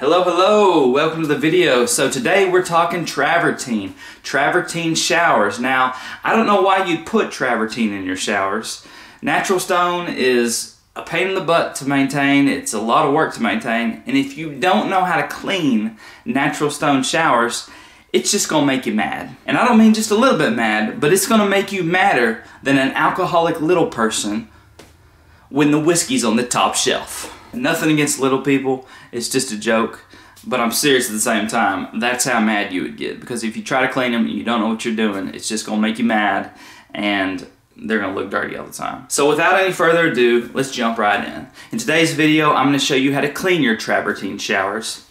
Hello, hello! Welcome to the video. So today we're talking travertine. Travertine showers. Now, I don't know why you'd put travertine in your showers. Natural stone is a pain in the butt to maintain. It's a lot of work to maintain. And if you don't know how to clean natural stone showers, it's just going to make you mad. And I don't mean just a little bit mad, but it's going to make you madder than an alcoholic little person when the whiskey's on the top shelf. Nothing against little people, it's just a joke, but I'm serious at the same time. That's how mad you would get, because if you try to clean them and you don't know what you're doing, it's just going to make you mad and they're going to look dirty all the time. So without any further ado, let's jump right in. In today's video, I'm going to show you how to clean your travertine showers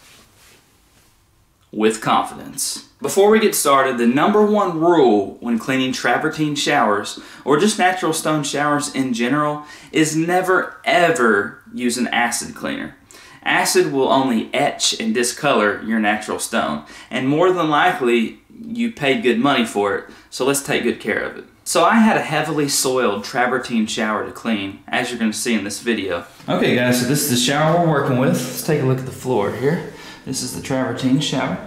with confidence. Before we get started, the #1 rule when cleaning travertine showers, or just natural stone showers in general, is never ever use an acid cleaner. Acid will only etch and discolor your natural stone, and more than likely you paid good money for it, so let's take good care of it. So I had a heavily soiled travertine shower to clean, as you're going to see in this video. Okay guys, so this is the shower we're working with. Let's take a look at the floor here. This is the travertine shower.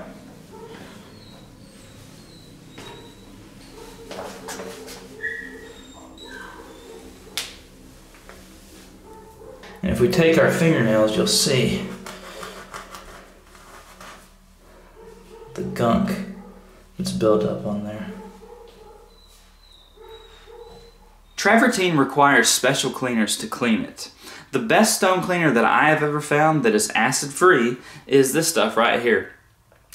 And if we take our fingernails, you'll see the gunk that's built up on there. Travertine requires special cleaners to clean it. The best stone cleaner that I have ever found that is acid-free is this stuff right here.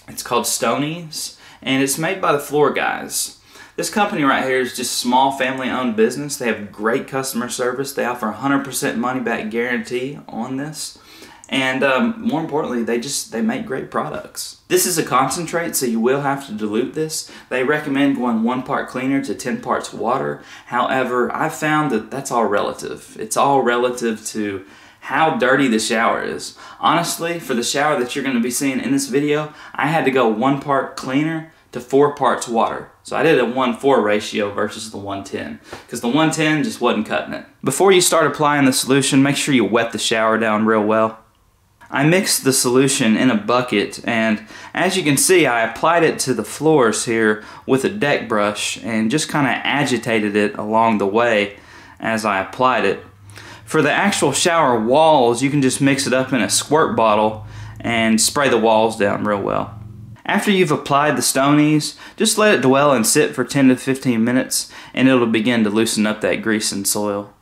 It's called Stonies, and it's made by the Floor Guys. This company right here is just a small family-owned business. They have great customer service. They offer 100% money-back guarantee on this. And more importantly, they make great products. This is a concentrate, so you will have to dilute this. They recommend going 1 part cleaner to 10 parts water. However, I've found that that's all relative. It's all relative to how dirty the shower is. Honestly, for the shower that you're going to be seeing in this video, I had to go 1 part cleaner to 4 parts water. So I did a 1:4 ratio versus the 1:10, because the 1:10 just wasn't cutting it. Before you start applying the solution, make sure you wet the shower down real well. I mixed the solution in a bucket, and as you can see, I applied it to the floors here with a deck brush and just kind of agitated it along the way as I applied it. For the actual shower walls, you can just mix it up in a squirt bottle and spray the walls down real well. After you've applied the Stonies, just let it dwell and sit for 10 to 15 minutes and it'll begin to loosen up that grease and soil.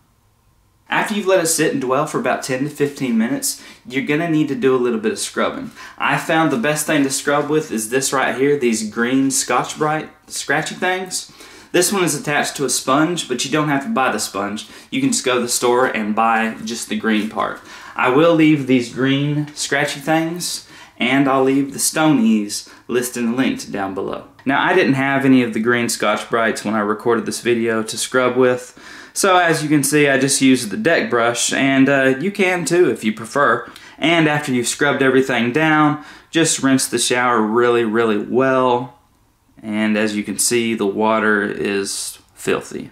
After you've let it sit and dwell for about 10 to 15 minutes, you're going to need to do a little bit of scrubbing. I found the best thing to scrub with is this right here, these green Scotch-Brite scratchy things. This one is attached to a sponge, but you don't have to buy the sponge. You can just go to the store and buy just the green part. I will leave these green scratchy things, and I'll leave the Stonies listed and linked down below. Now, I didn't have any of the green Scotch-Brites when I recorded this video to scrub with, so as you can see, I just used the deck brush, and you can too if you prefer. And after you've scrubbed everything down, just rinse the shower really, really well, and as you can see, the water is filthy.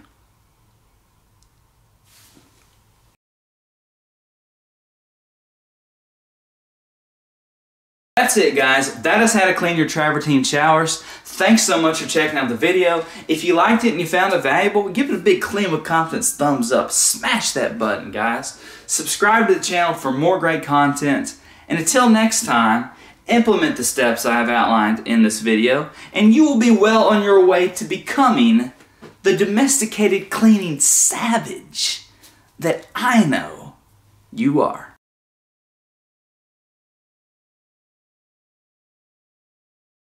That's it guys, that is how to clean your travertine showers. Thanks so much for checking out the video. If you liked it and you found it valuable, give it a big Clean with Confidence thumbs up. Smash that button guys. Subscribe to the channel for more great content. And until next time, implement the steps I have outlined in this video and you will be well on your way to becoming the domesticated cleaning savage that I know you are.